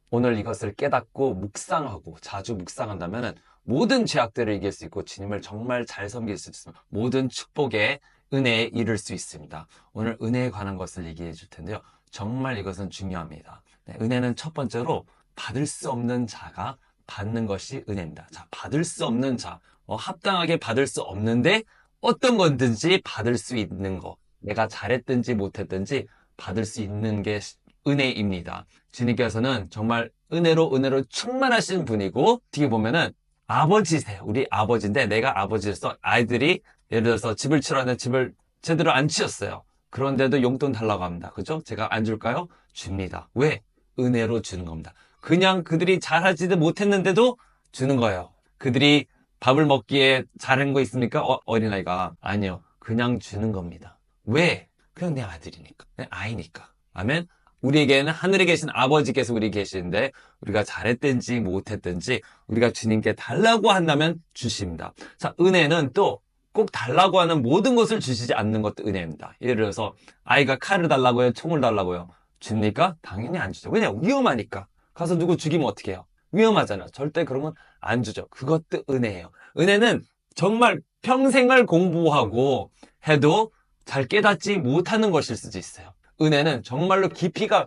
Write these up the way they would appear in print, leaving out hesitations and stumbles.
오늘 이것을 깨닫고 묵상하고 자주 묵상한다면 모든 죄악들을 이길 수 있고 주님을 정말 잘 섬길 수 있습니다. 모든 축복의 은혜에 이를 수 있습니다. 오늘 은혜에 관한 것을 얘기해 줄 텐데요. 정말 이것은 중요합니다. 네, 은혜는 첫 번째로 받을 수 없는 자가 받는 것이 은혜입니다. 자, 받을 수 없는 자, 합당하게 받을 수 없는데 어떤 건든지 받을 수 있는 거. 내가 잘했든지 못했든지 받을 수 있는 게 은혜입니다. 주님께서는 정말 은혜로 충만하신 분이고 어떻게 보면은 아버지세요. 우리 아버지인데 내가 아버지로서 아이들이 예를 들어서 집을 치라는 집을 제대로 안 치웠어요. 그런데도 용돈 달라고 합니다. 그죠? 제가 안 줄까요? 줍니다. 왜? 은혜로 주는 겁니다. 그냥 그들이 잘하지도 못했는데도 주는 거예요. 그들이 밥을 먹기에 잘한 거 있습니까? 어린아이가. 아니요. 그냥 주는 겁니다. 왜? 그냥 내 아들이니까. 내 아이니까. 아멘? 우리에게는 하늘에 계신 아버지께서 우리 계시는데 우리가 잘했든지 못했든지 우리가 주님께 달라고 한다면 주십니다. 자, 은혜는 또 꼭 달라고 하는 모든 것을 주시지 않는 것도 은혜입니다. 예를 들어서 아이가 칼을 달라고 해요? 총을 달라고요? 줍니까? 당연히 안 주죠. 왜냐? 위험하니까. 가서 누구 죽이면 어떻게 해요? 위험하잖아. 절대 그런 건 안 주죠. 그것도 은혜예요. 은혜는 정말 평생을 공부하고 해도 잘 깨닫지 못하는 것일 수도 있어요. 은혜는 정말로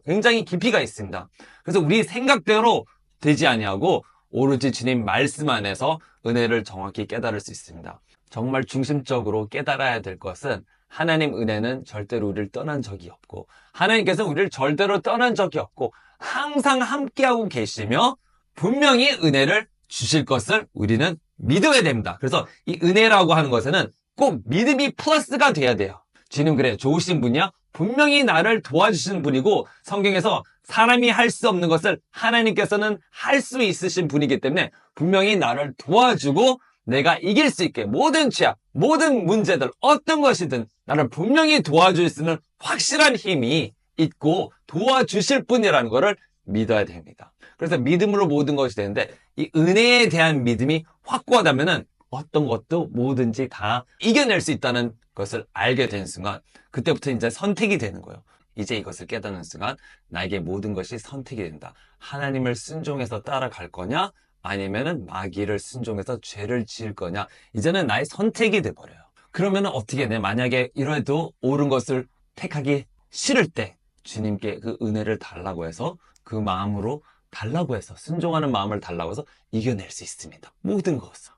굉장히 깊이가 있습니다. 그래서 우리 생각대로 되지 아니하고 오로지 주님 말씀 안에서 은혜를 정확히 깨달을 수 있습니다. 정말 중심적으로 깨달아야 될 것은 하나님 은혜는 절대로 우리를 떠난 적이 없고 하나님께서 우리를 절대로 떠난 적이 없고 항상 함께하고 계시며 분명히 은혜를 주실 것을 우리는 믿어야 됩니다. 그래서 이 은혜라고 하는 것에는 꼭 믿음이 플러스가 돼야 돼요. 주님 그래 좋으신 분이야? 분명히 나를 도와주시는 분이고 성경에서 사람이 할 수 없는 것을 하나님께서는 할 수 있으신 분이기 때문에 분명히 나를 도와주고 내가 이길 수 있게 모든 죄악, 모든 문제들 어떤 것이든 나를 분명히 도와줄 수 있는 확실한 힘이 있고 도와주실 분이라는 것을 믿어야 됩니다. 그래서 믿음으로 모든 것이 되는데 이 은혜에 대한 믿음이 확고하다면 어떤 것도 뭐든지 다 이겨낼 수 있다는 것을 알게 되는 순간 그때부터 이제 선택이 되는 거예요. 이제 이것을 깨닫는 순간 나에게 모든 것이 선택이 된다. 하나님을 순종해서 따라갈 거냐 아니면은 마귀를 순종해서 죄를 지을 거냐 이제는 나의 선택이 돼버려요. 그러면 어떻게 돼? 만약에 이래도 옳은 것을 택하기 싫을 때 주님께 그 은혜를 달라고 해서 그 마음으로 달라고 해서 순종하는 마음을 달라고 해서 이겨낼 수 있습니다.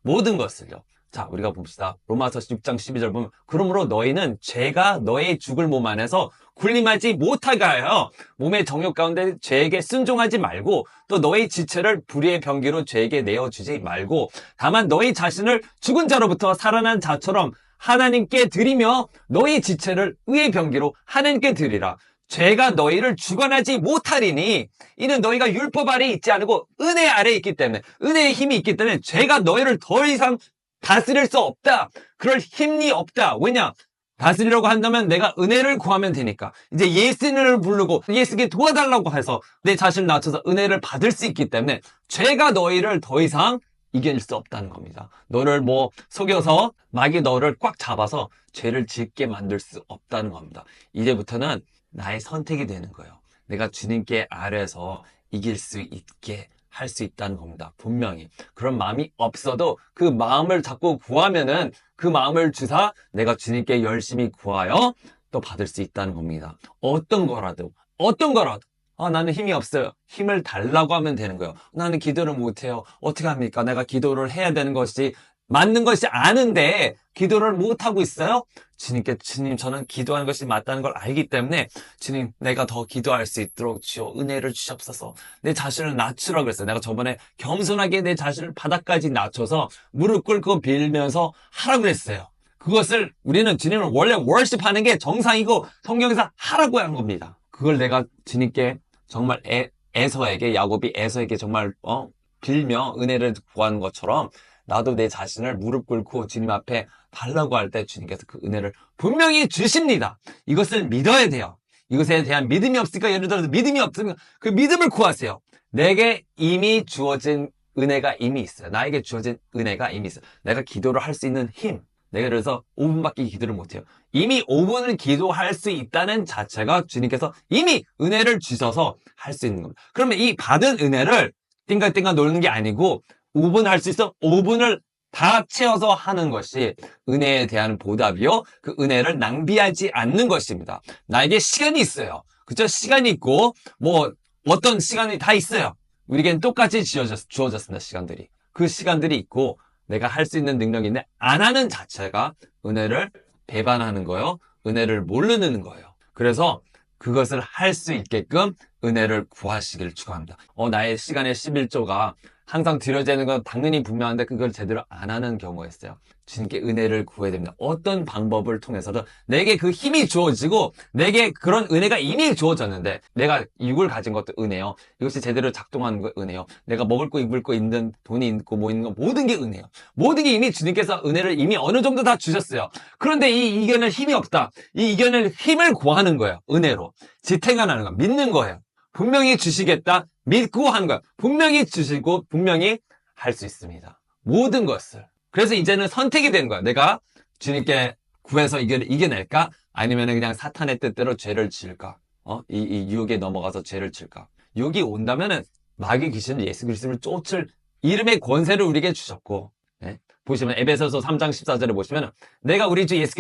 모든 것을요. 자, 우리가 봅시다. 로마서 6장 12절 보면 그러므로 너희는 죄가 너의 죽을 몸 안에서 군림하지 못하게 하여 몸의 정욕 가운데 죄에게 순종하지 말고 또 너희 지체를 불의의 병기로 죄에게 내어주지 말고 다만 너희 자신을 죽은 자로부터 살아난 자처럼 하나님께 드리며 너희 지체를 의의 병기로 하나님께 드리라. 죄가 너희를 주관하지 못하리니 이는 너희가 율법 아래에 있지 않고 은혜 아래에 있기 때문에 은혜의 힘이 있기 때문에 죄가 너희를 더 이상 다스릴 수 없다. 그럴 힘이 없다. 왜냐? 다스리려고 한다면 내가 은혜를 구하면 되니까. 이제 예수님을 부르고 예수께 도와달라고 해서 내 자신을 낮춰서 은혜를 받을 수 있기 때문에 죄가 너희를 더 이상 이길 수 없다는 겁니다. 너를 속여서 마귀 너를 꽉 잡아서 죄를 짓게 만들 수 없다는 겁니다. 이제부터는 나의 선택이 되는 거예요. 내가 주님께 아래서 이길 수 있게 할 수 있다는 겁니다. 분명히. 그런 마음이 없어도 그 마음을 자꾸 구하면은 그 마음을 주사 내가 주님께 열심히 구하여 또 받을 수 있다는 겁니다. 어떤 거라도. 나는 힘이 없어요. 힘을 달라고 하면 되는 거예요. 나는 기도를 못해요. 어떻게 합니까? 내가 기도를 해야 되는 것이 맞는 것이 아는데 기도를 못하고 있어요? 주님께 주님 저는 기도하는 것이 맞다는 걸 알기 때문에 주님 내가 더 기도할 수 있도록 주여 은혜를 주시옵소서. 내 자신을 낮추라고 그랬어요. 내가 저번에 겸손하게 내 자신을 바닥까지 낮춰서 무릎 꿇고 빌면서 하라고 그랬어요. 그것을 우리는 주님을 원래 월십하는 게 정상이고 성경에서 하라고 한 겁니다. 그걸 내가 주님께 정말 야곱이 에서에게 정말 빌며 은혜를 구하는 것처럼 나도 내 자신을 무릎 꿇고 주님 앞에 달라고 할 때 주님께서 그 은혜를 분명히 주십니다. 이것을 믿어야 돼요. 이것에 대한 믿음이 없으니까 예를 들어서 믿음이 없으면 그 믿음을 구하세요. 내게 이미 주어진 은혜가 이미 있어요. 나에게 주어진 은혜가 이미 있어요. 내가 기도를 할 수 있는 힘, 내가 그래서 5분밖에 기도를 못해요. 이미 5분을 기도할 수 있다는 자체가 주님께서 이미 은혜를 주셔서 할 수 있는 겁니다. 그러면 이 받은 은혜를 띵가띵가 놀는 게 아니고 5분 할 수 있어 5분을 다 채워서 하는 것이 은혜에 대한 보답이요. 그 은혜를 낭비하지 않는 것입니다. 나에게 시간이 있어요. 그죠? 시간이 있고 뭐 어떤 시간이 다 있어요. 우리에겐 똑같이 주어졌습니다. 시간들이. 그 시간들이 있고 내가 할 수 있는 능력인데 안 하는 자체가 은혜를 배반하는 거예요. 은혜를 모르는 거예요. 그래서 그것을 할 수 있게끔 은혜를 구하시길 축원합니다. 나의 시간의 11조가 항상 드려지는 건 당연히 분명한데 그걸 제대로 안 하는 경우가 있어요. 주님께 은혜를 구해야 됩니다. 어떤 방법을 통해서든 내게 그 힘이 주어지고 내게 그런 은혜가 이미 주어졌는데 내가 이걸 가진 것도 은혜요. 이것이 제대로 작동하는 거 은혜요. 내가 먹을 거 입을 거 있는 돈이 있고 뭐 있는 거 모든 게 은혜요. 모든 게 이미 주님께서 은혜를 이미 어느 정도 다 주셨어요. 그런데 이 이겨낼 힘이 없다. 이 이겨낼 힘을 구하는 거예요. 은혜로. 지탱하는 거 믿는 거예요. 분명히 주시겠다. 믿고 하는 거야. 분명히 주시고 분명히 할 수 있습니다. 모든 것을. 그래서 이제는 선택이 되는 거야. 내가 주님께 구해서 이겨낼까? 아니면 그냥 사탄의 뜻대로 죄를 지을까? 이 유혹에 넘어가서 죄를 지을까? 유혹이 온다면은 마귀 귀신은 예수 그리스도를 쫓을 이름의 권세를 우리에게 주셨고, 네? 보시면 에베소서 3장 14절에 보시면 내가 우리 주 예수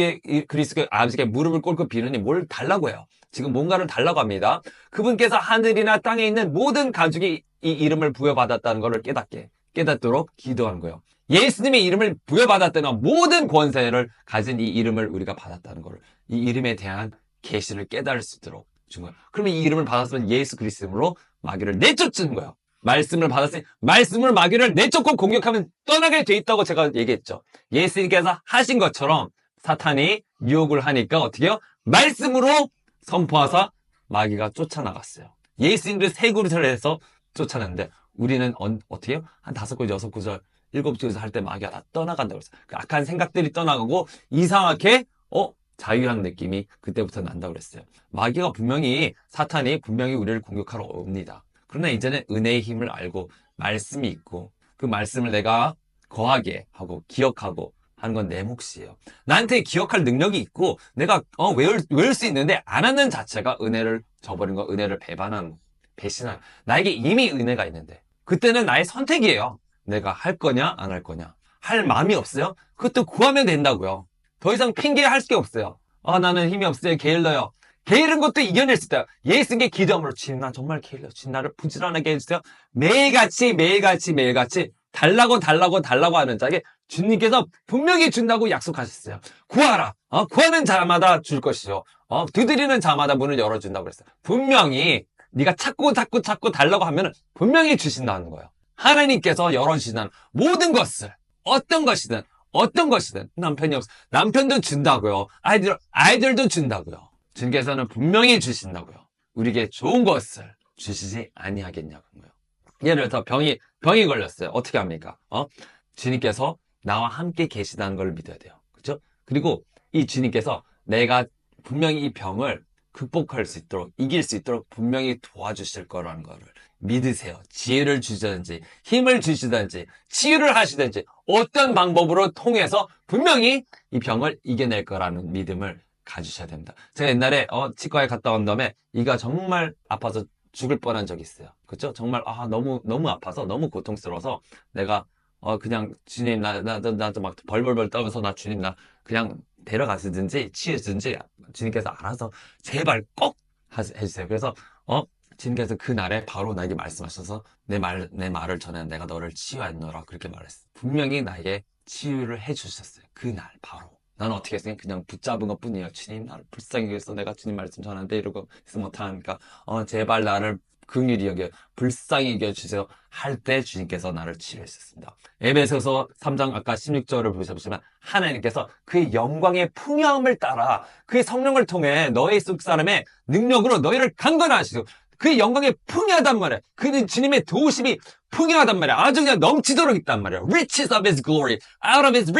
그리스도 아버지께 무릎을 꿇고 비느니 뭘 달라고 해요. 지금 뭔가를 달라고 합니다. 그분께서 하늘이나 땅에 있는 모든 가족이 이 이름을 부여받았다는 것을 깨닫도록 기도하는 거예요. 예수님의 이름을 부여받았다는 모든 권세를 가진 이 이름을 우리가 받았다는 것을 이 이름에 대한 계시를 깨달을 수 있도록 준 거예요. 그러면 이 이름을 받았으면 예수 그리스도로 마귀를 내쫓는 거예요. 말씀을 받았으니 말씀으로 마귀를 내쫓고 공격하면 떠나게 돼 있다고 제가 얘기했죠. 예수님께서 하신 것처럼 사탄이 유혹을 하니까 어떻게 해요? 말씀으로 선포하사 마귀가 쫓아나갔어요. 예수님도 세 그릇을 해서 쫓아냈는데 우리는 어떻게 해요? 한 5구절, 6구절, 7구절 할 때 마귀가 다 떠나간다고 했어요. 그 악한 생각들이 떠나가고 이상하게 자유한 느낌이 그때부터 난다고 그랬어요. 마귀가 사탄이 분명히 우리를 공격하러 옵니다. 그러나 이제는 은혜의 힘을 알고 말씀이 있고 그 말씀을 내가 거하게 하고 기억하고 하는 건 내 몫이에요. 나한테 기억할 능력이 있고 내가 외울 수 있는데 안 하는 자체가 은혜를 저버린 거, 은혜를 배신한 나에게 이미 은혜가 있는데 그때는 나의 선택이에요. 내가 할 거냐 안 할 거냐. 할 마음이 없어요? 그것도 구하면 된다고요. 더 이상 핑계할 게 없어요. 나는 힘이 없어요. 게을러요. 게으른 것도 이겨낼 수 있다. 예수님께 기도함으로 주님 나 정말 게을러. 주님 나를 부지런하게 해주세요. 매일같이 달라고 하는 자에게 주님께서 분명히 준다고 약속하셨어요. 구하라. 구하는 자마다 줄 것이요. 두드리는 자마다 문을 열어준다고 그랬어요. 분명히 네가 찾고 달라고 하면 분명히 주신다는 거예요. 하나님께서 열어주시는 모든 것을 어떤 것이든 남편이 없어. 남편도 준다고요. 아이들도 준다고요. 주님께서는 분명히 주신다고요. 우리에게 좋은 것을 주시지 아니하겠냐고요. 예를 들어 병이 걸렸어요. 어떻게 합니까? 주님께서 나와 함께 계시다는 걸 믿어야 돼요. 그렇죠? 그리고 이 주님께서 내가 분명히 이 병을 극복할 수 있도록 이길 수 있도록 분명히 도와주실 거라는 거를 믿으세요. 지혜를 주시든지 힘을 주시든지 치유를 하시든지 어떤 방법으로 통해서 분명히 이 병을 이겨낼 거라는 믿음을 가지셔야 됩니다. 제가 옛날에 치과에 갔다 온 다음에 이가 정말 아파서 죽을 뻔한 적이 있어요. 그렇죠? 정말 너무 아파서 너무 고통스러워서 내가 그냥 주님 나도 막 벌벌벌 떨면서 나 주님 나 그냥 데려가시든지 치유든지 주님께서 알아서 제발 꼭 해주세요. 그래서 주님께서 그날에 바로 나에게 말씀하셔서 내 말을 전해 내가 너를 치유하노라 그렇게 말했어요. 분명히 나에게 치유를 해주셨어요. 그날 바로. 나는 어떻게 했으니 그냥 붙잡은 것 뿐이에요. 주님 나를 불쌍히 여겨서 내가 주님 말씀 전하는데 이러고 있으면 못하니까 제발 나를 긍휼히 여겨 불쌍히 여겨주세요 할 때 주님께서 나를 치유했었습니다. 에베소서 3장 아까 16절을 보시면 하나님께서 그의 영광의 풍요함을 따라 그의 성령을 통해 너의 속사람의 능력으로 너희를 강건하시고 그의 영광이 풍요하단 말이에요. 그는 주님의 도우심이 풍요하단 말이에요. 아주 그냥 넘치도록 있단 말이에요. Riches of His glory, out of His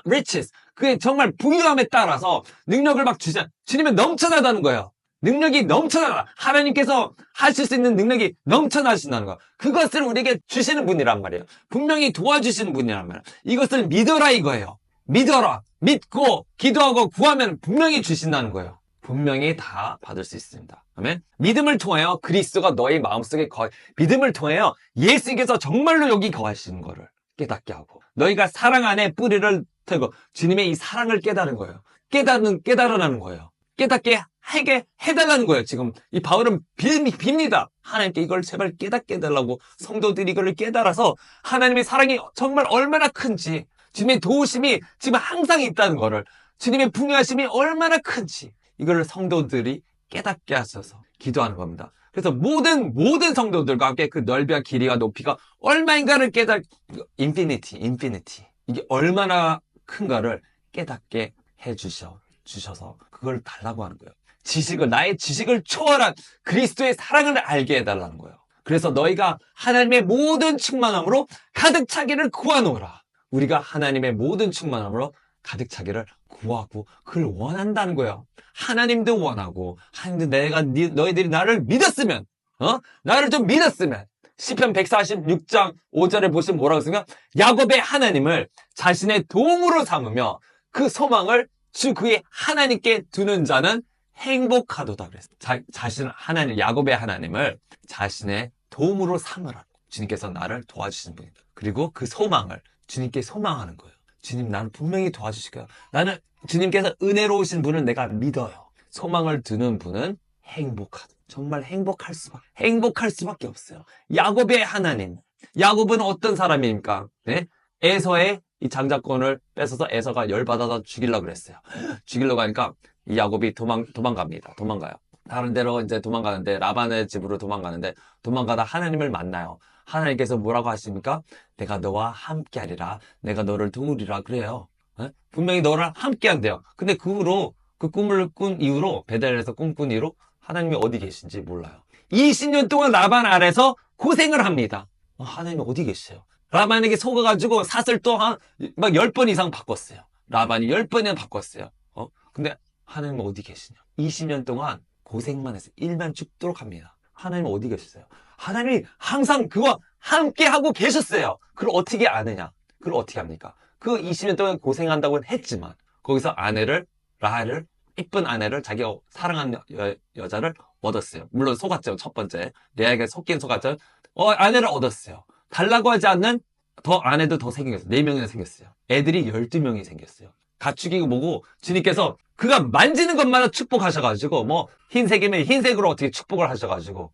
riches. 그의 정말 풍요함에 따라서 능력을 막 주시잖아요. 주님은 넘쳐나다는 거예요. 능력이 넘쳐나. 하나님께서 하실 수 있는 능력이 넘쳐나신다는 거. 그것을 우리에게 주시는 분이란 말이에요. 분명히 도와주시는 분이란 말이에요. 이것을 믿어라 이거예요. 믿어라. 믿고 기도하고 구하면 분명히 주신다는 거예요. 분명히 다 받을 수 있습니다. 아멘. 믿음을 통하여 그리스도가 너의 마음속에 믿음을 통하여 예수님께서 정말로 여기 거하시는 거를 깨닫게 하고 너희가 사랑 안에 뿌리를 태고 주님의 이 사랑을 깨달은 거예요. 깨달으라는 거예요. 깨닫게 하게 해달라는 거예요. 지금 이 바울은 빕니다. 하나님께 이걸 제발 깨닫게 해달라고 성도들이 이걸 깨달아서 하나님의 사랑이 정말 얼마나 큰지 주님의 도우심이 지금 항상 있다는 거를 주님의 풍요하심이 얼마나 큰지 이걸 성도들이 깨닫게 하셔서 기도하는 겁니다. 그래서 모든 성도들과 함께 그 넓이와 길이와 높이가 얼마인가를 인피니티 이게 얼마나 큰가를 깨닫게 해주셔서 그걸 달라고 하는 거예요. 나의 지식을 초월한 그리스도의 사랑을 알게 해달라는 거예요. 그래서 너희가 하나님의 모든 충만함으로 가득 차기를 구하노라. 우리가 하나님의 모든 충만함으로 가득 차기를 구하고 그걸 원한다는 거예요. 하나님도 원하고 하나님도 너희들이 나를 믿었으면 나를 좀 믿었으면 시편 146장 5절에 보시면 뭐라고 쓰면 야곱의 하나님을 자신의 도움으로 삼으며 그 소망을 주 그의 하나님께 두는 자는 행복하도다 그랬어요. 야곱의 하나님을 자신의 도움으로 삼으라. 주님께서 나를 도와주시는 분이다. 그리고 그 소망을 주님께 소망하는 거예요. 주님 나를 분명히 도와주실 거예요. 나는 주님께서 은혜로우신 분을 내가 믿어요. 소망을 두는 분은 행복하다. 정말 행복할 수밖에 없어요. 야곱의 하나님. 야곱은 어떤 사람입니까? 네? 에서의 이 장자권을 뺏어서 에서가 열받아서 죽이려고 그랬어요. 죽이려고 하니까 이 야곱이 도망갑니다. 도망가요. 다른 데로 이제 도망가는데 라반의 집으로 도망가다 하나님을 만나요. 하나님께서 뭐라고 하십니까? 내가 너와 함께하리라. 내가 너를 도우리라 그래요. 분명히 너를 함께한대요. 근데 그 후로 그 꿈을 꾼 이후로 베델에서 꿈꾼 이후로 하나님이 어디 계신지 몰라요. 20년 동안 라반 아래서 고생을 합니다. 하나님이 어디 계세요? 라반에게 속아가지고 삿을 또 막 10번 이상 바꿨어요. 라반이 10번이나 바꿨어요. 근데 하나님은 어디 계시냐? 20년 동안 고생만 해서 일만 죽도록 합니다. 하나님은 어디 계셨어요? 하나님이 항상 그와 함께 하고 계셨어요. 그걸 어떻게 아느냐? 그걸 어떻게 합니까? 그 20년 동안 고생한다고 했지만 거기서 라헬을 이쁜 아내를 자기가 사랑하는 여자를 얻었어요. 물론 속았죠. 첫 번째 레아에게 속았죠. 아내를 얻었어요. 달라고 하지 않는 아내도 더 생겼어요. 4명이나 생겼어요. 애들이 12명이 생겼어요. 가축이고 뭐고 주님께서 그가 만지는 것마다 축복하셔가지고 흰색이면 흰색으로 어떻게 축복을 하셔가지고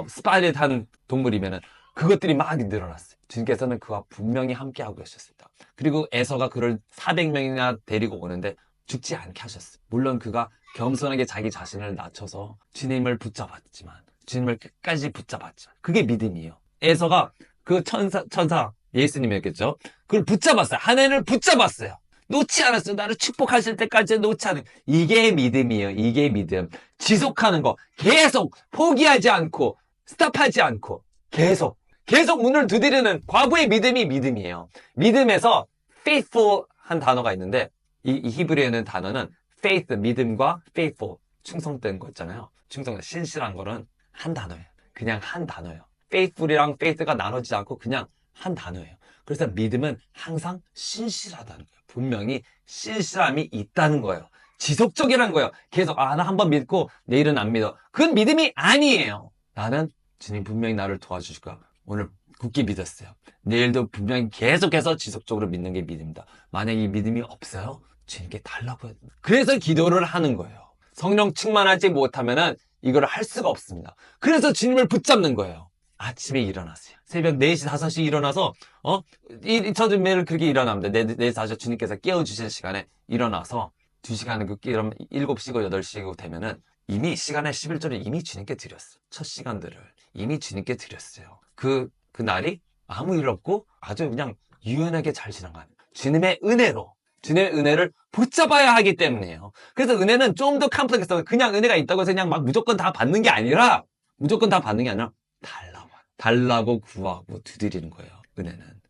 스파이렛한 동물이면은 그것들이 막 늘어났어요. 주님께서는 그와 분명히 함께하고 계셨습니다. 그리고 에서가 그를 400명이나 데리고 오는데 죽지 않게 하셨어요. 물론 그가 겸손하게 자기 자신을 낮춰서 주님을 붙잡았지만 주님을 끝까지 붙잡았죠. 그게 믿음이에요. 에서가 그 천사 예수님이었겠죠. 그걸 붙잡았어요. 하나님을 붙잡았어요. 놓지 않았어요. 나를 축복하실 때까지 놓지 않은 이게 믿음이에요. 이게 믿음. 지속하는 거. 계속 포기하지 않고 스탑하지 않고 계속 문을 두드리는 과부의 믿음이 믿음이에요. 믿음에서 faithful 한 단어가 있는데 이 히브리어는 단어는 faith, 믿음과 faithful, 충성된 거 있잖아요. 신실한 거는 한 단어예요. 그냥 한 단어예요. faithful이랑 faith가 나눠지지 않고 그냥 한 단어예요. 그래서 믿음은 항상 신실하다는 거예요. 분명히 신실함이 있다는 거예요. 지속적이라는 거예요. 계속 나 한번 믿고 내일은 안 믿어. 그건 믿음이 아니에요. 나는 주님 분명히 나를 도와주실 거야. 오늘 굳게 믿었어요. 내일도 분명히 계속해서 지속적으로 믿는 게 믿음입니다. 만약에 이 믿음이 없어요? 주님께 달라고 해요. 그래서 기도를 하는 거예요. 성령 충만하지 못하면은 이걸 할 수가 없습니다. 그래서 주님을 붙잡는 거예요. 아침에 일어나세요. 새벽 4시, 5시 일어나서 저도 매일 그렇게 일어납니다. 4시, 5시 주님께서 깨워주실 시간에 일어나서 2시간을 깨우면 7시고 8시고 되면은 이미 시간에 11조를 이미 주님께 드렸어요. 첫 시간들을 이미 주님께 드렸어요. 그 날이 아무 일 없고 아주 그냥 유연하게 잘 지나가는 주님의 은혜를 붙잡아야 하기 때문이에요. 그래서 은혜는 좀 더 컴플렉스해서 그냥 은혜가 있다고 해서 그냥 막 무조건 다 받는 게 아니라 달라고 구하고 두드리는 거예요. 은혜는.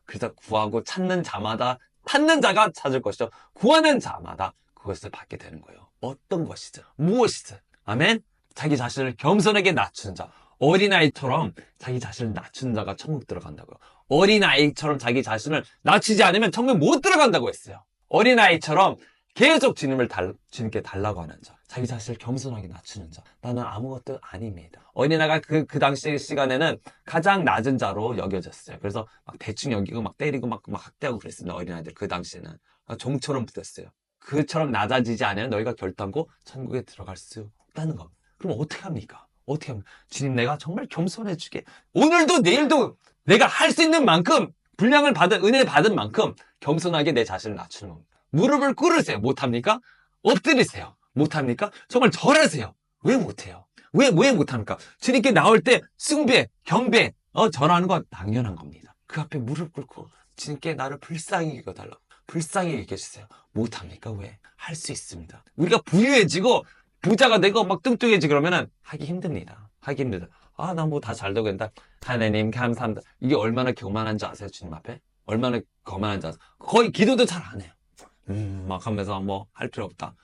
그래서 구하고 찾는 자마다 자가 찾을 것이죠. 구하는 자마다 그것을 받게 되는 거예요. 어떤 것이든 무엇이든. 아멘. 자기 자신을 겸손하게 낮추는 자. 어린아이처럼 자기 자신을 낮춘 자가 천국 들어간다고요. 어린아이처럼 자기 자신을 낮추지 않으면 천국 못 들어간다고 했어요. 어린아이처럼 계속 주님께 달라고 하는 자. 자기 자신을 겸손하게 낮추는 자. 나는 아무것도 아닙니다. 어린아이가 그 당시 시간에는 가장 낮은 자로 여겨졌어요. 그래서 막 대충 여기고 막 때리고 막 학대하고 그랬습니다. 어린아이들 그 당시에는. 종처럼 붙었어요. 그처럼 낮아지지 않으면 너희가 결단코 천국에 들어갈 수 없다는 겁니다. 그럼 어떻게 합니까? 어떻게 합니까? 주님, 내가 정말 겸손해지게 오늘도 내일도 내가 할 수 있는 만큼 분량을 받은 은혜 받은 만큼 겸손하게 내 자신을 낮추는 겁니다. 무릎을 꿇으세요. 못합니까? 엎드리세요. 못합니까? 정말 절하세요. 왜 못해요? 왜 못합니까? 주님께 나올 때 숭배, 경배, 절하는 건 당연한 겁니다. 그 앞에 무릎 꿇고 주님께 나를 불쌍히 여겨달라고. 불쌍히 여겨주세요. 못합니까? 왜? 할 수 있습니다. 우리가 부유해지고 부자가 되고 막 뚱뚱해지고 그러면은 하기 힘듭니다. 하기 힘들다. 아, 나 뭐 다 잘 되고 된다. 하나님 감사합니다. 이게 얼마나 교만한지 아세요? 주님 앞에? 얼마나 거만한지 아세요? 거의 기도도 잘 안 해요. 막 하면서 뭐 할 필요 없다.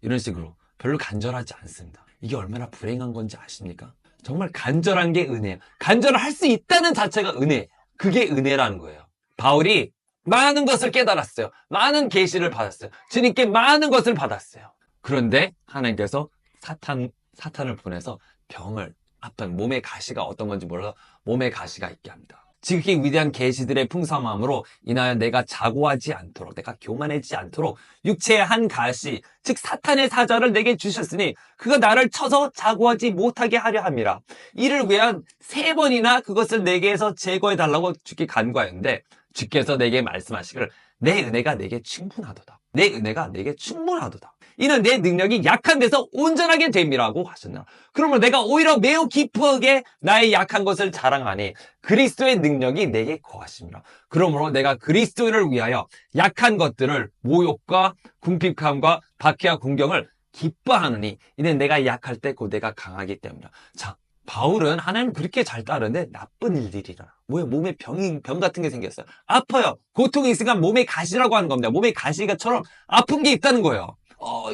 이런 식으로 별로 간절하지 않습니다. 이게 얼마나 불행한 건지 아십니까? 정말 간절한 게 은혜예요. 간절을 할 수 있다는 자체가 은혜예요. 그게 은혜라는 거예요. 바울이 많은 것을 깨달았어요. 많은 계시를 받았어요. 주님께 많은 것을 받았어요. 그런데 하나님께서 사탄을 보내서 병을 아픈 몸의 가시가 어떤 건지 몰라서 몸의 가시가 있게 합니다. 지극히 위대한 계시들의 풍성함으로 인하여 내가 자고하지 않도록, 내가 교만해지지 않도록 육체의 한 가시, 즉 사탄의 사자를 내게 주셨으니 그가 나를 쳐서 자고하지 못하게 하려 함이라. 이를 위한 3번이나 그것을 내게서 제거해달라고 주께 간구하였는데 주께서 내게 말씀하시기를 내 은혜가 내게 충분하도다. 내 은혜가 내게 충분하도다. 이는 내 능력이 약한 데서 온전하게 됨이라고 하셨나. 그러므로 내가 오히려 매우 기쁘게 나의 약한 것을 자랑하니 그리스도의 능력이 내게 거하심이라. 그러므로 내가 그리스도를 위하여 약한 것들을 모욕과 궁핍함과 박해와 공경을 기뻐하느니 이는 내가 약할 때 곧 내가 강하기 때문이라. 자, 바울은 하나님 그렇게 잘 따르는데 나쁜 일들이 일어나. 뭐야? 몸에 병 같은 게 생겼어요. 아파요. 고통이 있으니까 몸에 가시라고 하는 겁니다. 몸에 가시가처럼 아픈 게 있다는 거예요.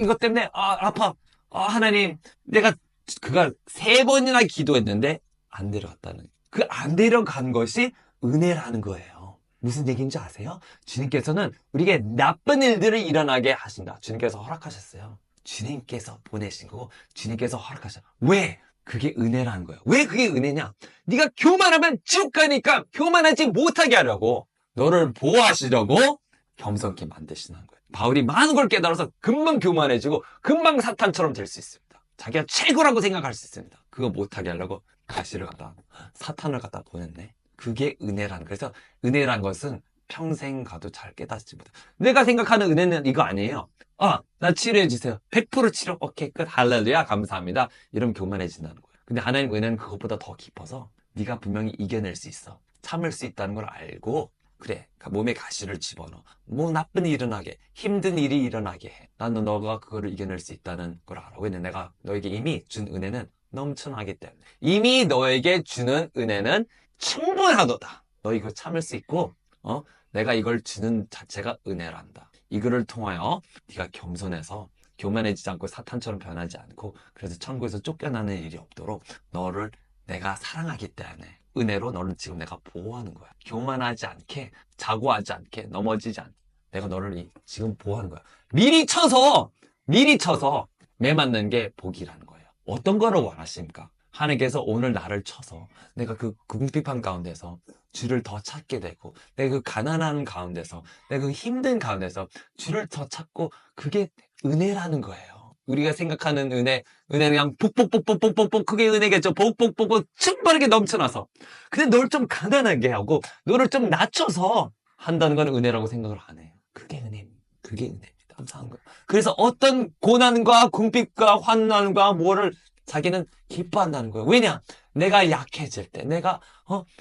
이것 때문에 아파. 하나님, 그가 3번이나 기도했는데 안 데려갔다는. 그 안 데려간 것이 은혜라는 거예요. 무슨 얘기인지 아세요? 주님께서는 우리에게 나쁜 일들을 일어나게 하신다. 주님께서 허락하셨어요. 주님께서 보내신 거고 주님께서 허락하셨어요. 왜? 그게 은혜라는 거예요. 왜 그게 은혜냐? 네가 교만하면 지옥 가니까 교만하지 못하게 하려고 너를 보호하시려고 겸손케 만드시는 거예요. 바울이 많은 걸 깨달아서 금방 교만해지고 금방 사탄처럼 될 수 있습니다. 자기가 최고라고 생각할 수 있습니다. 그거 못하게 하려고 사탄을 갖다 보냈네. 그게 은혜라는 거예요. 그래서 은혜란 것은 평생 가도 잘 깨닫지 못해. 내가 생각하는 은혜는 이거 아니에요. 나 치료해 주세요. 100% 치료. 오케이, 끝. 할렐루야. 감사합니다. 이러면 교만해진다는 거예요. 근데 하나님 은혜는 그것보다 더 깊어서 네가 분명히 이겨낼 수 있어. 참을 수 있다는 걸 알고 그래. 몸에 가시를 집어넣어. 뭐 나쁜 일이 일어나게, 힘든 일이 일어나게 해. 나는 너가 그거를 이겨낼 수 있다는 걸 알아. 왜냐면 내가 너에게 이미 준 은혜는 넘쳐나기 때문에. 이미 너에게 주는 은혜는 충분하도다. 너 이거 참을 수 있고, 내가 이걸 주는 자체가 은혜란다. 이거를 통하여 네가 겸손해서 교만해지지 않고 사탄처럼 변하지 않고 그래서 천국에서 쫓겨나는 일이 없도록 너를 내가 사랑하기 때문에 은혜로 너를 지금 내가 보호하는 거야. 교만하지 않게, 자고하지 않게, 넘어지지 않게 내가 너를 지금 보호하는 거야. 미리 쳐서 매 맞는 게 복이라는 거예요. 어떤 거를 원하십니까? 하나님께서 오늘 나를 쳐서 내가 그 궁핍한 가운데서 주를 더 찾게 되고 내가 그 가난한 가운데서 내가 그 힘든 가운데서 주를 더 찾고 그게 은혜라는 거예요. 우리가 생각하는 은혜는 그냥 폭폭폭폭폭폭 그게 은혜겠죠. 폭폭폭폭 충분하게 넘쳐나서 근데 널 좀 가난하게 하고 너를 좀 낮춰서 한다는 건 은혜라고 생각을 안 해요. 그게 은혜입니다. 그게 은혜입니다. 감사한 거예요. 그래서 어떤 고난과 궁핍과 환난과 뭐를 자기는 기뻐한다는 거예요. 왜냐? 내가 약해질 때, 내가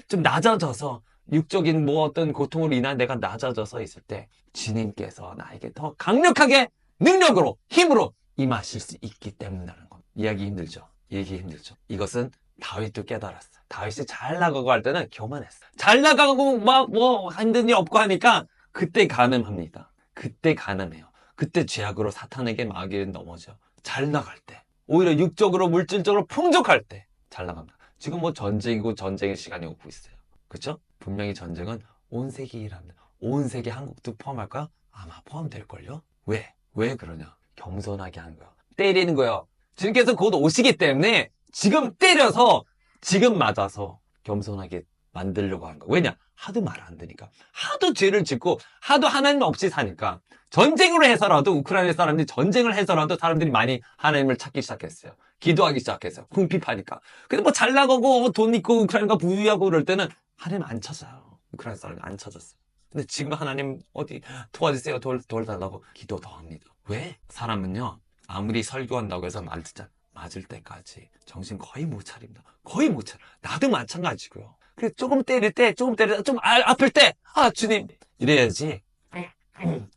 좀 낮아져서 육적인 뭐 어떤 고통으로 인한 내가 낮아져서 있을 때 주님께서 나에게 더 강력하게 능력으로 힘으로 임하실 수 있기 때문이라는 겁니다. 이야기 힘들죠? 얘기 힘들죠? 이것은 다윗도 깨달았어요. 다윗이 잘 나가고 할 때는 교만했어요. 잘 나가고 막 뭐 힘든 일 없고 하니까 그때 가늠합니다. 그때 가늠해요. 그때 죄악으로 사탄에게 마귀는 넘어져. 잘 나갈 때. 오히려 육적으로 물질적으로 풍족할 때 잘 나갑니다. 지금 뭐 전쟁이고 전쟁의 시간이 오고 있어요. 그쵸? 분명히 전쟁은 온 세계에 일합니다. 온 세계 한국도 포함할까? 아마 포함될걸요? 왜? 왜 그러냐? 겸손하게 하는 거야. 때리는 거예요. 주님께서 곧 오시기 때문에 지금 때려서 지금 맞아서 겸손하게 만들려고 하는 거야. 왜냐? 하도 말 안 되니까. 하도 죄를 짓고 하도 하나님 없이 사니까 전쟁으로 해서라도 우크라이나 사람들이 전쟁을 해서라도 사람들이 많이 하나님을 찾기 시작했어요. 기도하기 시작했어요. 궁핍하니까. 근데 뭐 잘 나가고 돈 있고 우크라이나가 부유하고 그럴 때는 하나님 안 찾아요. 우크라이나 사람이 안 찾았어요. 근데 지금 하나님 어디 도와주세요. 도와달라고 기도 더 합니다. 왜? 사람은요. 아무리 설교한다고 해서 맞을 때까지 정신 거의 못 차립니다. 거의 못 차려. 나도 마찬가지고요. 그래서 조금 때릴 때, 좀 아플 때, 아, 주님! 이래야지.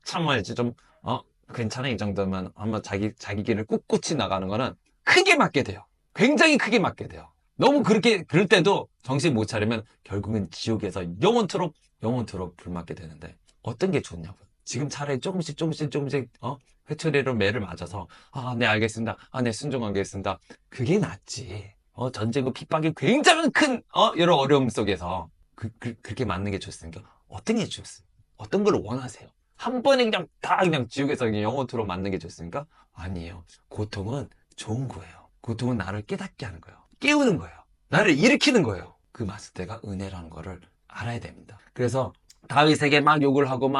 참아야지. 좀, 괜찮아. 이 정도면 한번 자기 길을 꿋꿋이 나가는 거는 크게 맞게 돼요. 굉장히 크게 맞게 돼요. 너무 그럴 때도 정신 못 차리면 결국은 지옥에서 영원토록 불맞게 되는데 어떤 게 좋냐고요. 지금 차라리 조금씩, 회초리로 매를 맞아서, 네, 알겠습니다. 네, 순종하겠습니다. 그게 낫지. 전쟁과 핍박이 굉장히 큰, 여러 어려움 속에서 그렇게 맞는 게 좋습니까? 어떤 게 좋습니까? 어떤 걸 원하세요? 한 번에 그냥 지옥에서 그냥 영원토록 맞는 게 좋습니까? 아니에요. 고통은 좋은 거예요. 고통은 나를 깨닫게 하는 거예요. 깨우는 거예요. 나를 일으키는 거예요. 그 마스터가 은혜라는 거를 알아야 됩니다. 그래서 다윗에게 막 욕을 하고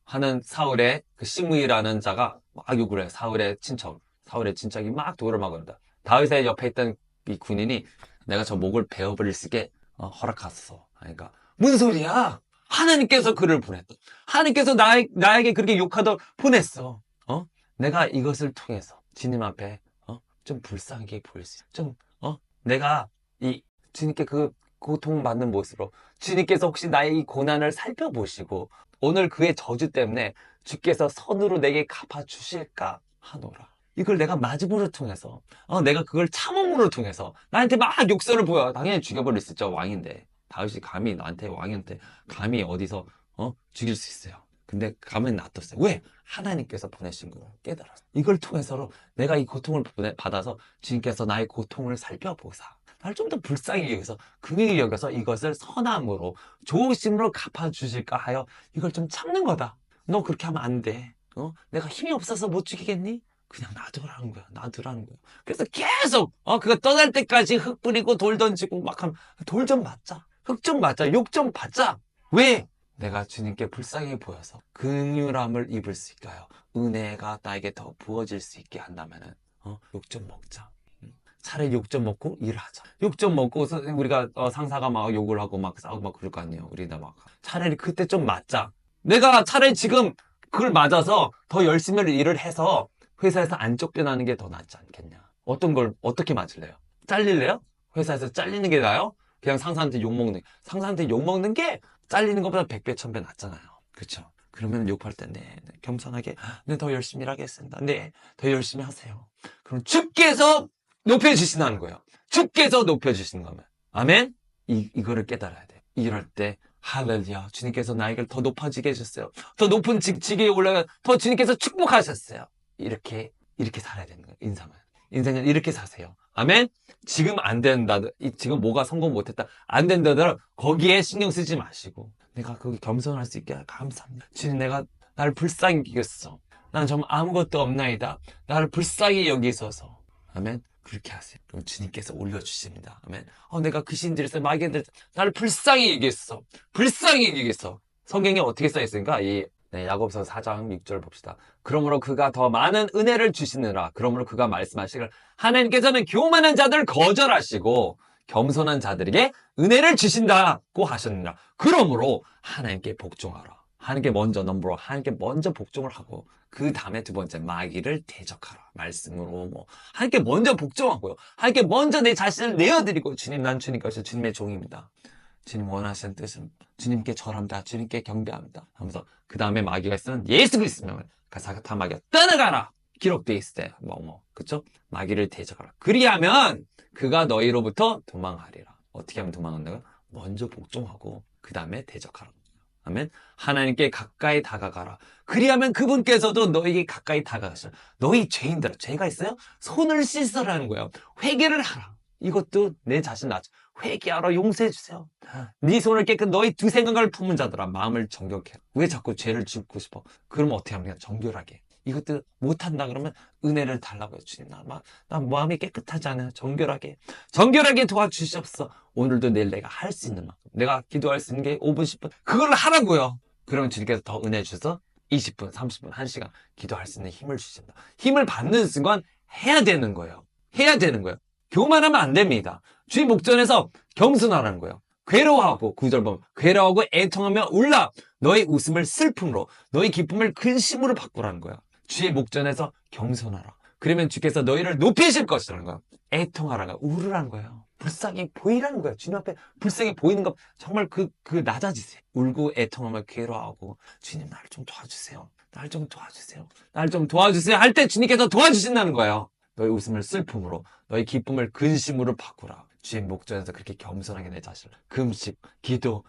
하는 사울의 그 시므이라는 자가 막 욕을 해. 사울의 친척이 막 돌을 막 그런다. 다윗의 옆에 있던 이 군인이 내가 저 목을 베어버릴 수 있게 허락하소서. 그러니까 무슨 소리야? 하나님께서 그를 보냈다. 하나님께서 나에게 그렇게 욕하다 보냈어. 내가 이것을 통해서 주님 앞에 좀 불쌍하게 보일 수 있어. 내가 이 주님께 그 고통받는 모습으로 주님께서 혹시 나의 이 고난을 살펴보시고 오늘 그의 저주 때문에 주께서 선으로 내게 갚아주실까 하노라. 이걸 내가 맞음으로 통해서 내가 그걸 참음으로 통해서 나한테 막 욕설을 보여. 당연히 죽여버릴 수 있죠. 왕인데. 다윗이 감히 나한테 왕한테 감히 어디서 죽일 수 있어요. 근데 가만히 놔뒀어요. 왜? 하나님께서 보내신 걸 깨달았어요. 이걸 통해서 내가 이 고통을 받아서 주님께서 나의 고통을 살펴보사 나를 좀 더 불쌍히 여겨서 긍휼히 여겨서 이것을 선함으로 좋으심으로 갚아주실까 하여 이걸 좀 참는 거다. 너 그렇게 하면 안 돼. 내가 힘이 없어서 못 죽이겠니? 그냥 놔두라는 거야. 놔두라는 거야. 그래서 계속 그가 떠날 때까지 흙 뿌리고 돌 던지고 막 하면 돌 좀 맞자. 흙 좀 맞자. 욕 좀 받자. 왜? 내가 주님께 불쌍히 보여서 긍휼함을 입을 수 있까요? 은혜가 나에게 더 부어질 수 있게 한다면은 욕 좀 먹자. 차라리 욕 좀 먹고 일하자. 욕 좀 먹고 우리가 상사가 막 욕을 하고 막 싸우고 막 그럴 거 아니에요. 우리나 막 차라리 그때 좀 맞자. 내가 차라리 지금 그걸 맞아서 더 열심히 일을 해서 회사에서 안 쫓겨나는 게 더 낫지 않겠냐. 어떻게 맞을래요? 잘릴래요? 회사에서 잘리는 게 나아요? 그냥 상사한테 욕먹는 게 잘리는 것보다 100배, 1000배 낫잖아요. 그쵸? 그러면 욕할 때, 네, 겸손하게, 네, 더 열심히 일하겠습니다. 네, 더 열심히 하세요. 그럼 주께서 높여주신다는 거예요. 주께서 높여주시는 거면. 아멘? 이거를 깨달아야 돼요. 이럴 때, 할렐루야. 주님께서 나에게 더 높아지게 해주셨어요. 더 높은 직위에 올라가, 더 주님께서 축복하셨어요. 이렇게 살아야 되는 거예요. 인생은 이렇게 사세요. 아멘? 지금 안 된다. 지금 뭐가 성공 못했다. 안 된다더라. 거기에 신경 쓰지 마시고. 내가 거기 겸손할 수 있게 감사합니다. 주님, 내가 나를 불쌍히 여겼어. 난 정말 아무것도 없나이다. 나를 불쌍히 여기소서. 아멘? 그렇게 하세요. 그럼 주님께서 올려주십니다. 아멘? 내가 그 신들에서 마귀들 나를 불쌍히 여겼어. 불쌍히 여겼어. 성경에 어떻게 써있습니까? 야고보서 4장 6절 봅시다. 그러므로 그가 더 많은 은혜를 주시느라. 그러므로 그가 말씀하시기를 하나님께서는 교만한 자들 거절하시고 겸손한 자들에게 은혜를 주신다고 하셨느니라. 그러므로 하나님께 복종하라. 하나님께 먼저 하나님께 먼저 복종을 하고 그 다음에 두 번째 마귀를 대적하라. 말씀으로 하나님께 먼저 복종하고요. 하나님께 먼저 내 자신을 내어드리고 주님, 난 주님께서 주님의 종입니다. 주님 원하시는 뜻은 주님께 절합니다. 주님께 경배합니다. 하면서 그 다음에 마귀가 쓰는 예수 그리스도를 다 마귀가 떠나가라. 기록되어 있을 때 그쵸? 마귀를 대적하라. 그리하면 그가 너희로부터 도망하리라. 어떻게 하면 도망한다고요? 먼저 복종하고 그 다음에 대적하라. 아멘. 하나님께 가까이 다가가라. 그리하면 그분께서도 너에게 가까이 다가가시라. 너희 죄인들아, 죄가 있어요? 손을 씻으라는 거예요. 회개를 하라. 이것도 내 자신 낮춰. 회개하라, 용서해 주세요. 네 손을 깨끗 너희 두 생각을 품은 자들아 마음을 정결케. 왜 자꾸 죄를 짓고 싶어? 그러면 어떻게 합니까? 정결하게. 이것도 못한다 그러면 은혜를 달라고요. 주님, 나 마음이 깨끗하지 않아요. 정결하게 도와주시옵소서. 오늘도 내일 내가 할 수 있는 만큼, 내가 기도할 수 있는 게 5분, 10분, 그걸 하라고요. 그러면 주님께서 더 은혜 주셔서 20분, 30분, 1시간 기도할 수 있는 힘을 주신다. 힘을 받는 순간 해야 되는 거예요. 해야 되는 거예요. 교만하면 안 됩니다. 주의 목전에서 겸손하라는 거예요. 괴로워하고, 9절 보면 괴로워하고 애통하며 울라. 너의 웃음을 슬픔으로, 너의 기쁨을 근심으로 바꾸라는 거예요. 주의 목전에서 겸손하라. 그러면 주께서 너희를 높이실 것이라는 거예요. 애통하라가 울으라는 거예요. 불쌍히 보이라는 거예요. 주님 앞에 불쌍히 보이는 것, 정말 낮아지세요. 울고 애통하며 괴로워하고, 주님 나를 좀 도와주세요. 나를 좀 도와주세요. 나를 좀 도와주세요. 할 때 주님께서 도와주신다는 거예요. 너의 웃음을 슬픔으로, 너의 기쁨을 근심으로 바꾸라. 주의 목전에서 그렇게 겸손하게 내 자신을. 금식, 기도,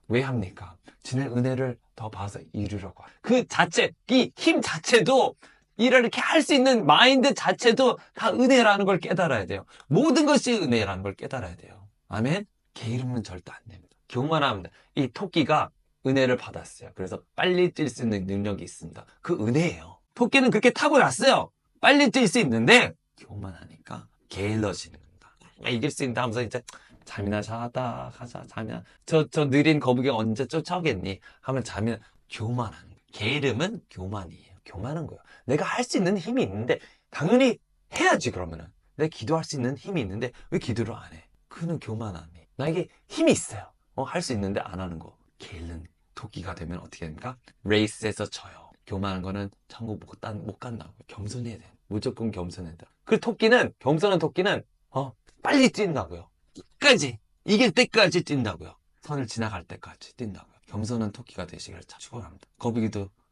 왜 합니까? 주님의 은혜를 더 봐서 이루려고. 그 자체, 이 힘 자체도, 일을 이렇게 할 수 있는 마인드 자체도 다 은혜라는 걸 깨달아야 돼요. 모든 것이 은혜라는 걸 깨달아야 돼요. 아멘? 게으름은 절대 안 됩니다. 교만합니다. 이 토끼가 은혜를 받았어요. 그래서 빨리 뛸 수 있는 능력이 있습니다. 그 은혜예요. 토끼는 그렇게 타고났어요. 빨리 뛸 수 있는데 교만하니까 게을러지는 겁니다. 이길 수 있다 하면서 이제 잠이나 자다 가자. 잠이나 저 느린 거북이가 언제 쫓아오겠니 하면 잠이나. 교만하는 거예요. 게으름은 교만이에요. 교만한 거예요. 내가 할 수 있는 힘이 있는데 당연히 해야지. 그러면은 내가 기도할 수 있는 힘이 있는데 왜 기도를 안 해? 그는 교만함이. 나에게 힘이 있어요. 할 수 있는데 안 하는 거. 게으른 토끼가 되면 어떻게 됩니까? 레이스에서 져요. 교만한 거는 천국 못 간다고. 겸손해야 돼. 무조건 겸손해야 돼. 그 토끼는, 겸손한 토끼는 빨리 뛴다고요. 끝까지, 이길 때까지 뛴다고요. 선을 지나갈 때까지 뛴다고요. 겸손한 토끼가 되시기를 축원합니다.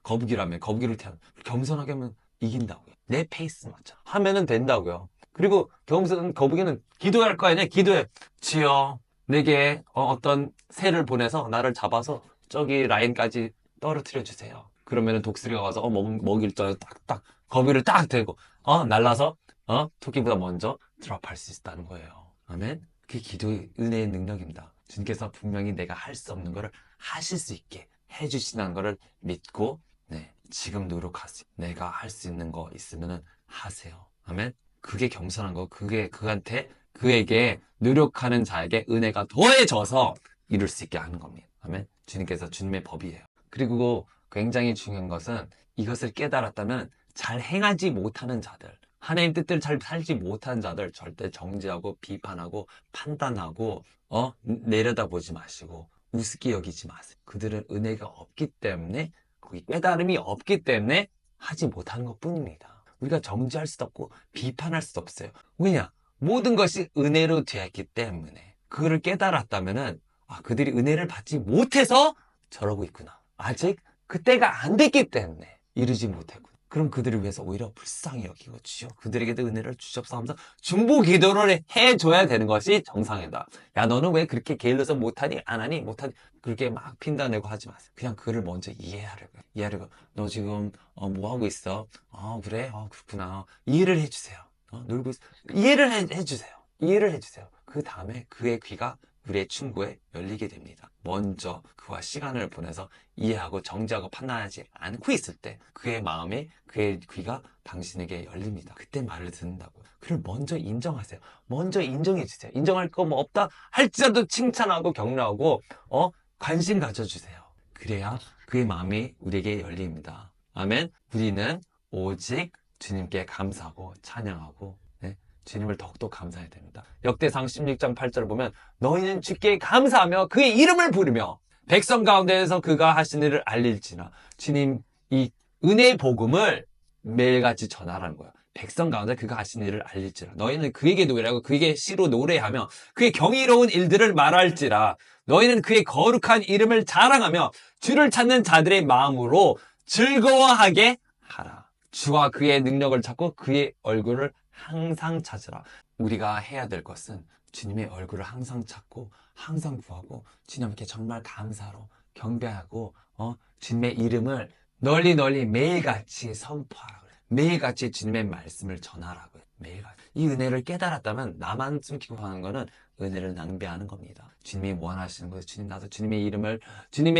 거북이라면 거북이를 태어나 겸손하게 하면 이긴다고요. 내 페이스 맞춰 하면은 된다고요. 그리고 겸손한 거북이는 기도할 거 아니야. 기도해. 주여 내게 어떤 새를 보내서 나를 잡아서 저기 라인까지 떨어뜨려 주세요. 그러면은 독수리가 와서 먹일 줄 딱딱 거북이를 딱 대고 날라서 토끼보다 먼저 드랍할 수 있다는 거예요. 아멘. 그게 기도의 은혜의 능력입니다. 주님께서 분명히 내가 할 수 없는 거를 하실 수 있게 해주신다는 거를 믿고 지금 노력하세요. 내가 할 수 있는 거 있으면 하세요. 아멘. 그게 겸손한 거. 그에게 노력하는 자에게 은혜가 더해져서 이룰 수 있게 하는 겁니다. 아멘. 주님께서 주님의 법이에요. 그리고 굉장히 중요한 것은 이것을 깨달았다면 잘 행하지 못하는 자들, 하나님 뜻대로 잘 살지 못하는 자들 절대 정죄하고 비판하고 판단하고 내려다보지 마시고 우습게 여기지 마세요. 그들은 은혜가 없기 때문에, 거기 깨달음이 없기 때문에 하지 못하는 것뿐입니다. 우리가 정죄할 수도 없고 비판할 수도 없어요. 왜냐? 모든 것이 은혜로 되어 있기 때문에. 그거를 깨달았다면은 그들이 은혜를 받지 못해서 저러고 있구나. 아직 그때가 안 됐기 때문에 이루지 못했구나. 그럼 그들을 위해서 오히려 불쌍히 여기고 주여 그들에게도 은혜를 주시옵소서 하면서 중보 기도를 해줘야 되는 것이 정상이다. 야 너는 왜 그렇게 게을러서 못하니? 안 하니? 못하니? 그렇게 막 핀다내고 하지 마세요. 그냥 그를 먼저 이해하려고. 너 지금 뭐 하고 있어? 그래? 그렇구나. 이해를 해주세요. 놀고 있어. 이해를 해주세요. 그 다음에 그의 귀가 우리의 충고에 열리게 됩니다. 먼저 그와 시간을 보내서 이해하고 정죄하고 판단하지 않고 있을 때 그의 마음에, 그의 귀가 당신에게 열립니다. 그때 말을 듣는다고요. 그를 먼저 인정하세요. 먼저 인정해 주세요. 인정할 거 뭐 없다 할지라도 칭찬하고 격려하고 관심 가져주세요. 그래야 그의 마음이 우리에게 열립니다. 아멘. 우리는 오직 주님께 감사하고 찬양하고 주님을 더욱더 감사해야 됩니다. 역대상 16장 8절을 보면 너희는 주께 감사하며 그의 이름을 부르며 백성 가운데에서 그가 하신 일을 알릴지나. 주님 이 은혜의 복음을 매일같이 전하라는 거예요. 백성 가운데 그가 하신 일을 알릴지라. 너희는 그에게 노래하고 그에게 시로 노래하며 그의 경이로운 일들을 말할지라. 너희는 그의 거룩한 이름을 자랑하며 주를 찾는 자들의 마음으로 즐거워하게 하라. 주와 그의 능력을 찾고 그의 얼굴을 항상 찾으라. 우리가 해야 될 것은 주님의 얼굴을 항상 찾고 항상 구하고 주님께 정말 감사로 경배하고 주님의 이름을 널리 매일같이 선포하라. 매일같이 주님의 말씀을 전하라고요. 매일같이. 이 은혜를 깨달았다면 나만 숨기고 하는 거는 은혜를 낭비하는 겁니다. 주님이 원하시는 거예요. 주님, 나도 주님의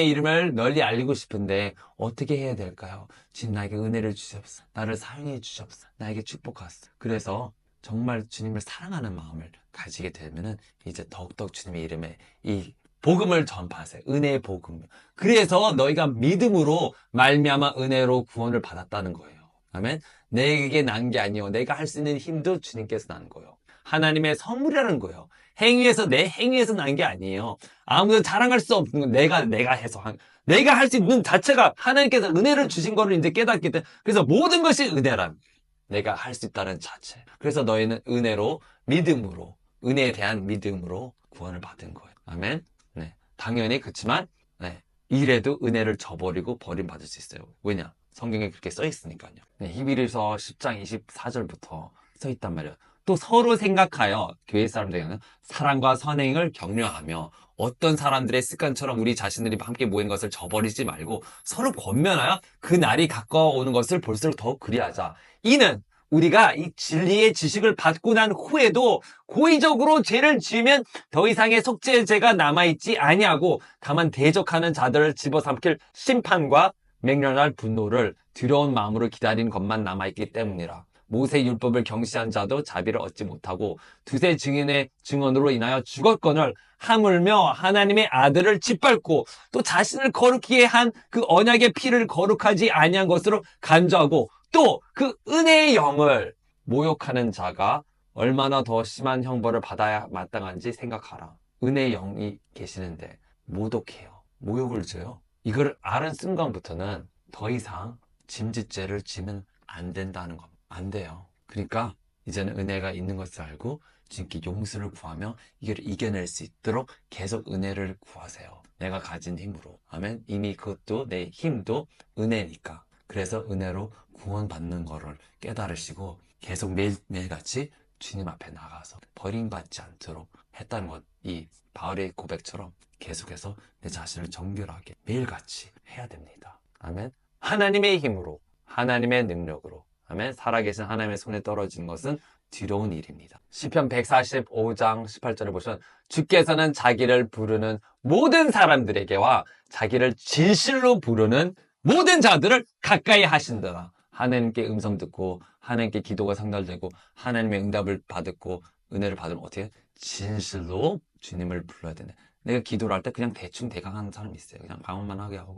이름을 널리 알리고 싶은데 어떻게 해야 될까요? 주님, 나에게 은혜를 주시옵소서. 나를 사용해 주시옵소서. 나에게 축복하소서. 그래서 정말 주님을 사랑하는 마음을 가지게 되면은 이제 더욱더 주님의 이름에 이 복음을 전파하세요. 은혜의 복음. 그래서 너희가 믿음으로 말미암아 은혜로 구원을 받았다는 거예요. 아멘. 내게 난 게 아니요. 내가 할 수 있는 힘도 주님께서 난 거예요. 하나님의 선물이라는 거예요. 내 행위에서 난 게 아니에요. 아무도 자랑할 수 없는 건 내가 할 수 있는 자체가 하나님께서 은혜를 주신 거를 이제 깨닫기 때문에 그래서 모든 것이 은혜란 내가 할 수 있다는 자체. 그래서 너희는 믿음으로, 은혜에 대한 믿음으로 구원을 받은 거예요. 아멘. 네. 당연히 그렇지만, 네. 이래도 은혜를 저버리고 버림받을 수 있어요. 왜냐? 성경에 그렇게 써 있으니까요. 네. 히브리서 10장 24절부터 써 있단 말이에요. 또 서로 생각하여 교회 사람들에게는 사랑과 선행을 격려하며 어떤 사람들의 습관처럼 우리 자신들이 함께 모인 것을 저버리지 말고 서로 권면하여 그 날이 가까워오는 것을 볼수록 더욱 그리하자. 이는 우리가 이 진리의 지식을 받고 난 후에도 고의적으로 죄를 지으면 더 이상의 속죄죄가 남아있지 아니하고 다만 대적하는 자들을 집어삼킬 심판과 맹렬할 분노를 두려운 마음으로 기다리는 것만 남아있기 때문이라. 모세 율법을 경시한 자도 자비를 얻지 못하고 두세 증인의 증언으로 인하여 죽었거늘 하물며 하나님의 아들을 짓밟고 또 자신을 거룩히 한 그 언약의 피를 거룩하지 아니한 것으로 간주하고 또 그 은혜의 영을 모욕하는 자가 얼마나 더 심한 형벌을 받아야 마땅한지 생각하라. 은혜의 영이 계시는데 모독해요. 모욕을 줘요. 이걸 아는 순간부터는 더 이상 짐짓죄를 지면 안 된다는 겁니다. 안 돼요. 그러니까 이제는 은혜가 있는 것을 알고 주님께 용서를 구하며 이걸 이겨낼 수 있도록 계속 은혜를 구하세요. 내가 가진 힘으로. 아멘. 이미 그것도 내 힘도 은혜니까. 그래서 은혜로 구원받는 거를 깨달으시고 계속 매일같이 주님 앞에 나가서 버림받지 않도록 했다는 것. 이 바울의 고백처럼 계속해서 내 자신을 정결하게 매일같이 해야 됩니다. 아멘. 하나님의 힘으로, 하나님의 능력으로. 아멘. 살아계신 하나님의 손에 떨어진 것은 두려운 일입니다. 시편 145장 18절을 보시면 주께서는 자기를 부르는 모든 사람들에게와 자기를 진실로 부르는 모든 자들을 가까이 하신다. 하나님께 음성 듣고 하나님께 기도가 상달되고 하나님의 응답을 받고 은혜를 받으면 어떻게? 진실로 주님을 불러야 되네. 내가 기도를 할 때 그냥 대충 대강하는 사람이 있어요. 그냥 방언만 하게 하고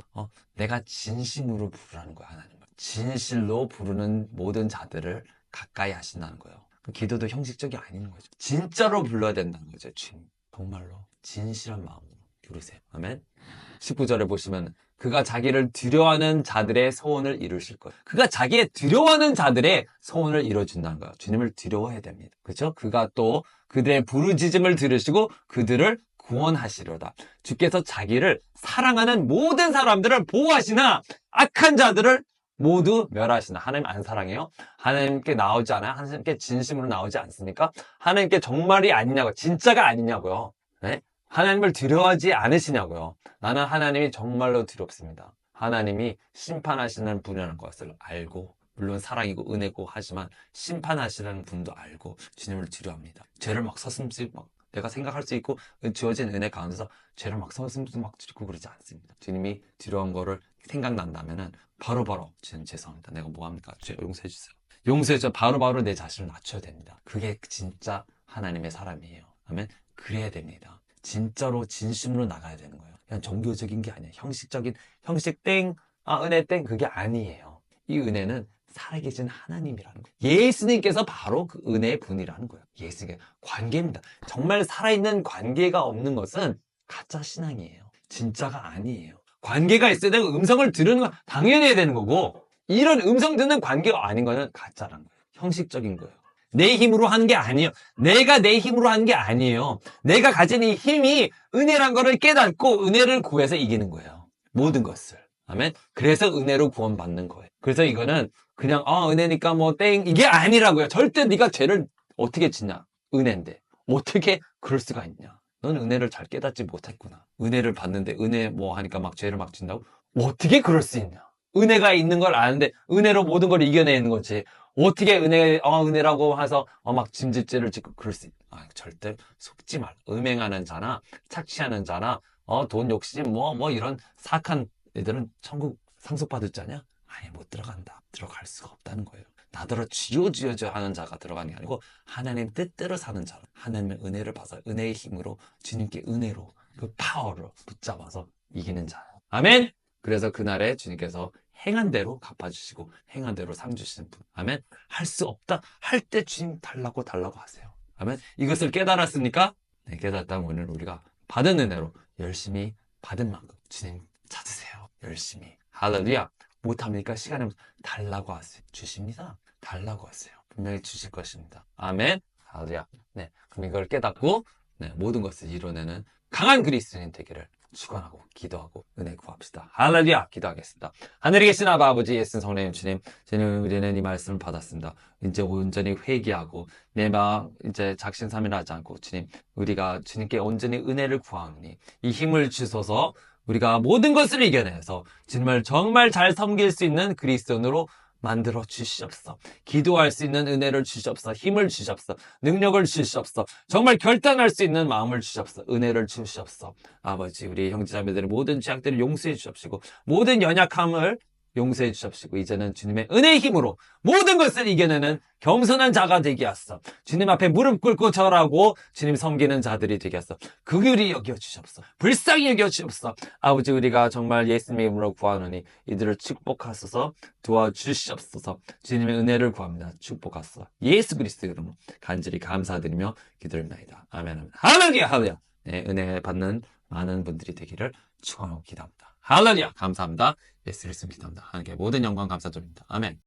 내가 진심으로 부르라는 거야. 하나님을. 진실로 부르는 모든 자들을 가까이 하신다는 거예요. 기도도 형식적이 아닌 거죠. 진짜로 불러야 된다는 거죠. 주님. 정말로 진실한 마음으로 부르세요. 아멘. 19절에 보시면 그가 자기를 두려워하는 자들의 소원을 이루실 거예요. 그가 자기의 두려워하는 자들의 소원을 이뤄준다는 거예요. 주님을 두려워해야 됩니다. 그렇죠? 그가 또 그들의 부르짖음을 들으시고 그들을 구원하시려다. 주께서 자기를 사랑하는 모든 사람들을 보호하시나 악한 자들을 모두 멸하시나. 하나님 안 사랑해요? 하나님께 나오지 않아요? 하나님께 진심으로 나오지 않습니까? 하나님께 정말이 아니냐고, 진짜가 아니냐고요. 네? 하나님을 두려워하지 않으시냐고요. 나는 하나님이 정말로 두렵습니다. 하나님이 심판하시는 분이라는 것을 알고 물론 사랑이고 은혜고 하지만 심판하시는 분도 알고 주님을 두려워합니다. 죄를 막 서슴지 막 내가 생각할 수 있고 주어진 은혜 가운데서 죄를 막 서슴지 막 짓고 그러지 않습니다. 주님이 두려운 거를 생각난다면은 바로바로 주님 죄송합니다. 내가 뭐합니까? 죄 용서해 주세요. 용서해줘. 바로바로 내 자신을 낮춰야 됩니다. 그게 진짜 하나님의 사람이에요. 아멘. 그래야 됩니다. 진짜로 진심으로 나가야 되는 거예요. 그냥 종교적인 게 아니에요. 형식적인 형식 땡, 은혜 땡 그게 아니에요. 이 은혜는 살아계신 하나님이라는 거예요. 예수님께서 바로 그 은혜의 분이라는 거예요. 예수님께 관계입니다. 정말 살아있는 관계가 없는 것은 가짜 신앙이에요. 진짜가 아니에요. 관계가 있어야 되고 음성을 들으는 건 당연히 해야 되는 거고 이런 음성 듣는 관계가 아닌 거는 가짜라는 거예요. 형식적인 거예요. 내 힘으로 하는 게 아니에요. 내가 내 힘으로 하는 게 아니에요. 내가 가진 이 힘이 은혜란 거를 깨닫고 은혜를 구해서 이기는 거예요. 모든 것을. 아멘. 그래서 은혜로 구원받는 거예요. 그래서 이거는 그냥 은혜니까 뭐 땡 이게 아니라고요. 절대 네가 죄를 어떻게 짓냐. 은혜인데. 어떻게 그럴 수가 있냐. 넌 은혜를 잘 깨닫지 못했구나. 은혜를 받는데 은혜 뭐 하니까 막 죄를 막 짓는다고? 어떻게 그럴 수 있냐. 은혜가 있는 걸 아는데 은혜로 모든 걸 이겨내는 거지. 어떻게 은혜라고 해서 막 짐짓질을 짓고 그럴 수 절대 속지 말라. 음행하는 자나 착취하는 자나 돈 욕심 뭐 이런 사악한 애들은 천국 상속받을 자냐? 아예 못 들어간다. 들어갈 수가 없다는 거예요. 나더러 쥐어쥐어져 하는 자가 들어가는 게 아니고 하나님 뜻대로 사는 자, 하나님의 은혜를 받아 은혜의 힘으로 주님께 은혜로 그 파워로 붙잡아서 이기는 자예요. 아멘. 그래서 그날에 주님께서 행한 대로 갚아주시고 행한 대로 상 주시는 분. 아멘. 할 수 없다 할 때 주님 달라고 하세요. 아멘. 이것을 깨달았습니까? 네, 깨달았다면 오늘 우리가 받은 은혜로 열심히 받은 만큼 주님 찾으세요. 열심히. 할렐루야. 못합니까? 시간을 달라고 하세요. 주십니다. 달라고 하세요. 분명히 주실 것입니다. 아멘. 할렐루야. 네, 그럼 이걸 깨닫고 네, 모든 것을 이뤄내는 강한 그리스도인 되기를 축원하고 기도하고 은혜 구합시다. 할렐루야. 기도하겠습니다. 하늘에 계신 아버지 예수 성령님 주님, 우리는 이 말씀을 받았습니다. 이제 온전히 회개하고 내 마음 이제 작심삼일하지 않고 주님, 우리가 주님께 온전히 은혜를 구하오니 이 힘을 주소서. 우리가 모든 것을 이겨내서 주님을 정말 잘 섬길 수 있는 그리스도인으로 만들어 주시옵소서. 기도할 수 있는 은혜를 주시옵소서. 힘을 주시옵소서. 능력을 주시옵소서. 정말 결단할 수 있는 마음을 주시옵소서. 은혜를 주시옵소서. 아버지, 우리 형제자매들의 모든 죄악들을 용서해 주시옵시고 모든 연약함을 용서해 주시옵시고 이제는 주님의 은혜의 힘으로 모든 것을 이겨내는 겸손한 자가 되게 하소서. 주님 앞에 무릎 꿇고 절하고 주님 섬기는 자들이 되게 하소서. 긍휼히 여겨 주시옵소서. 불쌍히 여겨 주시옵소서. 아버지, 우리가 정말 예수님의 이름으로 구하노니 이들을 축복하소서. 도와주시옵소서. 주님의 은혜를 구합니다. 축복하소서. 예수 그리스도의 이름으로 간절히 감사드리며 기도합니다. 아멘. 할렐루야. 할렐루야. 네, 은혜 받는 많은 분들이 되기를 축원하고 기도합니다. 할렐루야. 감사합니다. 예수 그리스도 기도합니다. 하나님께 모든 영광 감사드립니다. 아멘.